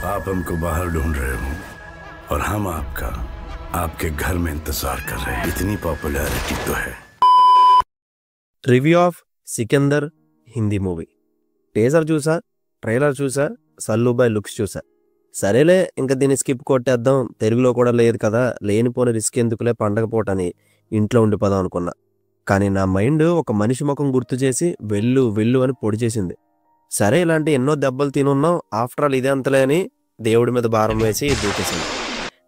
आप हमको बाहर ढूंढ रहे हो और हम आपका आपके घर में इंतजार कर रहे हैं। इतनी पॉपुलैरिटी तो है। Review of Sikandar Hindi movie. Teaser చూసా, ట్రైలర్ చూసా, సల్లుబాయ్ లుక్స్ చూసా. సరేలే ఇంకా దీన్ని స్కిప్ కొట్టేద్దాం, తెలుగులో కూడా లేదు కదా, లేనిపోని రిస్క్ ఎందుకులే పండగ పూటని ఇంట్లో ఉండిపోదాం అనుకున్నా. కానీ నా మైండ్ ఒక మనిషి ముఖం గుర్తు చేసి వెళ్ళు వెళ్ళు అని పొడి చేసింది. సరే ఇలాంటి ఎన్నో దెబ్బలు తినున్నాం, ఆఫ్టర్ ఆల్ ఇదే అంతలే అని దేవుడి మీద భారం వేసి దూకేసింది.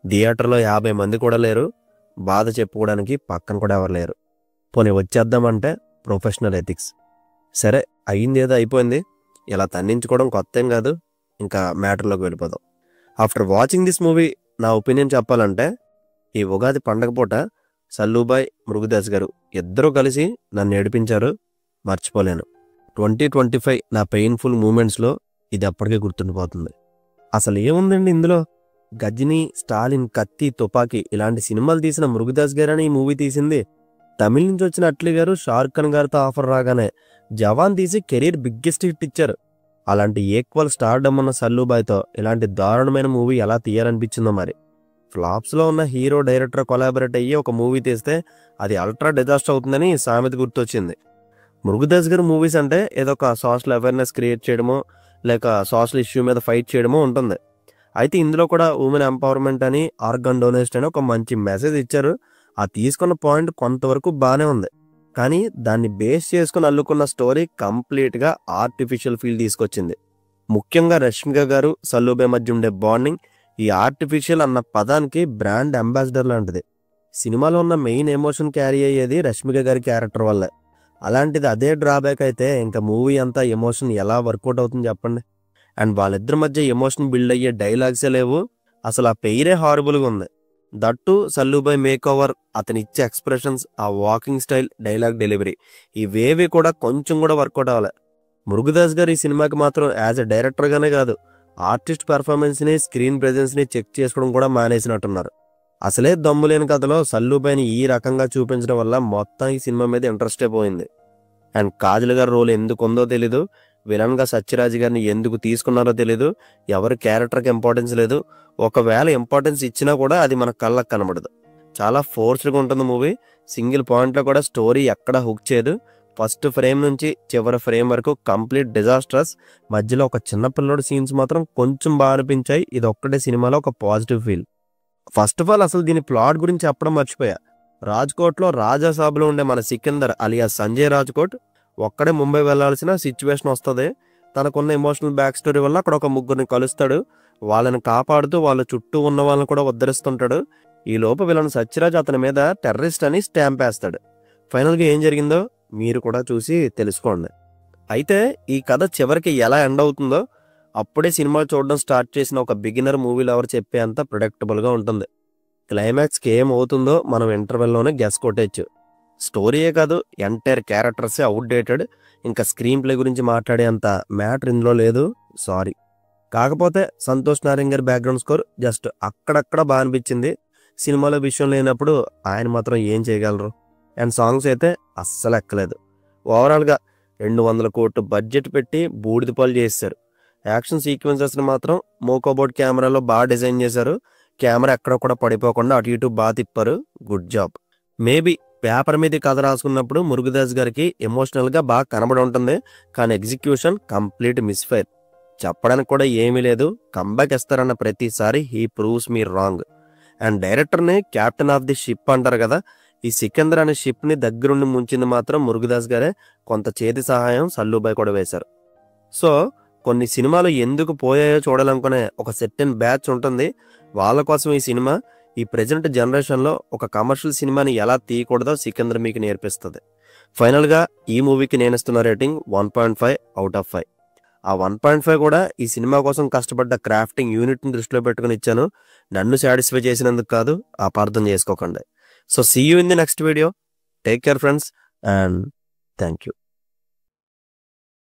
థియేటర్లో 50 మంది కూడా లేరు, బాధ చెప్పుకోవడానికి పక్కన కూడా ఎవరు లేరు. పోనీ వచ్చేద్దామంటే ప్రొఫెషనల్ ఎథిక్స్. సరే అయ్యింది ఏదో అయిపోయింది, ఇలా తన్నించుకోవడం కొత్త ఏం కాదు, ఇంకా మ్యాటర్లోకి వెళ్ళిపోదాం. ఆఫ్టర్ వాచింగ్ దిస్ మూవీ నా ఒపీనియన్ చెప్పాలంటే, ఈ ఉగాది పండగ పూట సల్లుబాయ్, మృగదాస్ గారు ఇద్దరూ కలిసి నన్ను ఏడిపించారు, మర్చిపోలేను. 2025 నా పెయిన్ఫుల్ మూమెంట్స్లో ఇది ఎప్పటికీ గుర్తుండిపోతుంది. అసలు ఏముందండి ఇందులో? గజనీ, స్టాలిన్, కత్తి, తుపాకీ ఇలాంటి సినిమాలు తీసిన మృగదాస్ గారని ఈ మూవీ తీసింది. తమిళ నుంచి వచ్చిన అట్లీ గారు షారుఖ్ ఖాన్ గారితో ఆఫర్ రాగానే జవాన్ తీసి కెరీర్ బిగ్గెస్ట్ హిట్ ఇచ్చారు. అలాంటి ఈక్వల్ స్టార్డమ్ ఉన్న సల్లుబాయ్తో ఇలాంటి దారుణమైన మూవీ ఎలా తీయాలనిపించిందో మరి. ఫ్లాప్స్లో ఉన్న హీరో డైరెక్టర్ కొలాబరేట్ అయ్యి ఒక మూవీ తీస్తే అది అల్ట్రా డిజాస్టర్ అవుతుందని సామెత గుర్తొచ్చింది. మృగదాస్ గారి మూవీస్ అంటే ఏదో ఒక సోషల్ అవేర్నెస్ క్రియేట్ చేయడమో లేక సోషల్ ఇష్యూ మీద ఫైట్ చేయడమో ఉంటుంది. అయితే ఇందులో కూడా ఉమెన్ ఎంపవర్మెంట్ అని, ఆర్గన్ డొనేషన్ అని ఒక మంచి మెసేజ్ ఇచ్చారు. ఆ తీసుకున్న పాయింట్ కొంతవరకు బాగానే ఉంది, కానీ దాన్ని బేస్ చేసుకుని అల్లుకున్న స్టోరీ కంప్లీట్గా ఆర్టిఫిషియల్ ఫీల్ తీసుకొచ్చింది. ముఖ్యంగా రష్మిక గారు, సల్లుబాయ్ మధ్య ఉండే బాండింగ్ ఈ ఆర్టిఫిషియల్ అన్న పదానికి బ్రాండ్ అంబాసిడర్ లాంటిది. సినిమాలో ఉన్న మెయిన్ ఎమోషన్ క్యారీ అయ్యేది రష్మిక గారి క్యారెక్టర్ వల్లే. అలాంటిది అదే డ్రాబ్యాక్ అయితే ఇంకా మూవీ అంతా ఎమోషన్ ఎలా వర్కౌట్ అవుతుంది చెప్పండి. అండ్ వాళ్ళిద్దరి మధ్య ఎమోషన్ బిల్డ్ అయ్యే డైలాగ్సే లేవు, అసలు ఆ పెయిరే హారబుల్గా ఉంది. దట్టు సల్లుబాయ్ మేక్ ఓవర్, అతని ఇచ్చే ఎక్స్ప్రెషన్స్, ఆ వాకింగ్ స్టైల్, డైలాగ్ డెలివరీ ఇవేవి కూడా కొంచెం కూడా వర్కౌట్ అవ్వలే. మృగదాస్ గారు ఈ సినిమాకి మాత్రం యాజ్ ఎ డైరెక్టర్గానే కాదు, ఆర్టిస్ట్ పెర్ఫార్మెన్స్ని, స్క్రీన్ ప్రెజెన్స్ని చెక్ చేసుకోవడం కూడా మానేసినట్టున్నారు. అసలే దమ్ములేని కథలో సల్లుబాయ్ని ఈ రకంగా చూపించడం వల్ల మొత్తం ఈ సినిమా మీద ఇంట్రెస్టే పోయింది. అండ్ కాజల్ గారి రోల్ ఎందుకు ఉందో తెలీదు, విలన్గా సత్యరాజ్ గారిని ఎందుకు తీసుకున్నారో తెలీదు, ఎవరి క్యారెక్టర్కి ఇంపార్టెన్స్ లేదు. ఒకవేళ ఇంపార్టెన్స్ ఇచ్చినా కూడా అది మన కళ్ళకు కనబడదు. చాలా ఫోర్స్డ్గా ఉంటుంది మూవీ. సింగిల్ పాయింట్లో కూడా స్టోరీ ఎక్కడా హుక్ చేయదు. ఫస్ట్ ఫ్రేమ్ నుంచి చివరి ఫ్రేమ్ వరకు కంప్లీట్ డిజాస్టర్స్. మధ్యలో ఒక చిన్న పిల్లోడు సీన్స్ మాత్రం కొంచెం బాగా అనిపించాయి. ఇది ఒక్కటే సినిమాలో ఒక positive feel. First of all అసలు దీని ప్లాట్ గురించి చెప్పడం మర్చిపోయా. రాజ్కోట్లో రాజాసాబ్లో ఉండే మన సికందర్ అలియా సంజయ్ రాజ్కోట్ ఒక్కడే ముంబై వెళ్లాల్సిన సిచ్యువేషన్ వస్తుంది. తనకున్న ఎమోషనల్ బ్యాక్ స్టోరీ వల్ల అక్కడ ఒక ముగ్గురిని కలుస్తాడు. వాళ్ళని కాపాడుతూ వాళ్ళ చుట్టూ ఉన్న వాళ్ళని కూడా ఉద్ధరిస్తుంటాడు. ఈ లోపు వీళ్ళని సత్యరాజ్ అతని మీద టెర్రరిస్ట్ అని స్టాంప్ వేస్తాడు. ఫైనల్గా ఏం జరిగిందో మీరు కూడా చూసి తెలుసుకోండి. అయితే ఈ కథ చివరికి ఎలా ఎండ్ అవుతుందో అప్పుడే సినిమా చూడడం స్టార్ట్ చేసిన ఒక బిగినర్ మూవీ లవర్ చెప్పే అంత ప్రెడిక్టబుల్గా ఉంటుంది. క్లైమాక్స్కి ఏమవుతుందో మనం ఇంటర్వెల్లోనే గెస్ కొట్టేయచ్చు. స్టోరీయే కాదు, ఎంటైర్ క్యారెక్టర్సే అవుట్డేటెడ్. ఇంకా స్క్రీన్ ప్లే గురించి మాట్లాడే అంత మ్యాటర్ ఇందులో లేదు, సారీ. కాకపోతే సంతోష్ నారాయణ్ గారి బ్యాక్గ్రౌండ్ స్కోర్ జస్ట్ అక్కడక్కడ బాగా అనిపించింది. సినిమాలో విషయం లేనప్పుడు ఆయన మాత్రం ఏం చేయగలరు. అండ్ సాంగ్స్ అయితే అస్సలు ఎక్కలేదు. ఓవరాల్గా 200 కోట్లు బడ్జెట్ పెట్టి బూడిదపాలు చేశారు. యాక్షన్ సీక్వెన్సెస్ని మాత్రం మోకోబోట్ కెమెరాలో బాగా డిజైన్ చేశారు. కెమెరా ఎక్కడ కూడా పడిపోకుండా అటు ఇటు బాగా తిప్పారు. Good job. మేబీ పేపర్ మీద కథ రాసుకున్నప్పుడు మృగదాస్ గారికి ఎమోషనల్గా బాగా కనబడి ఉంటుంది, కానీ ఎగ్జిక్యూషన్ కంప్లీట్ మిస్ఫైర్. చెప్పడానికి కూడా ఏమీ లేదు. కంబ్యాక్ ఇస్తారన్న ప్రతిసారి he proves me wrong. And డైరెక్టర్ని క్యాప్టెన్ ఆఫ్ ది షిప్ అంటారు కదా, ఈ సికందర్ అనే షిప్ని దగ్గరుండి ముంచింది మాత్రం మృగదాస్ గారే. కొంత చేతి సహాయం సల్లుబాయ్ కూడా వేశారు. సో కొన్ని సినిమాలు ఎందుకు పోయాయో చూడాలనుకునే ఒక సెర్టెన్ బ్యాచ్ ఉంటుంది. వాళ్ళ కోసం ఈ సినిమా ఈ ప్రెజెంట్ జనరేషన్లో ఒక కమర్షియల్ సినిమాని ఎలా తీయకూడదో సికందర్ మీకు నేర్పిస్తుంది. ఫైనల్గా ఈ మూవీకి నేను ఇస్తున్న రేటింగ్ 1.5/5. ఆ 1.5 కూడా ఈ సినిమా కోసం కష్టపడ్డ క్రాఫ్టింగ్ యూనిట్ని దృష్టిలో పెట్టుకుని ఇచ్చాను. నన్ను సాటిస్ఫై చేసినందుకు కాదు, అపార్థం చేసుకోకండి. So see you in the next video. Take care friends and thank you.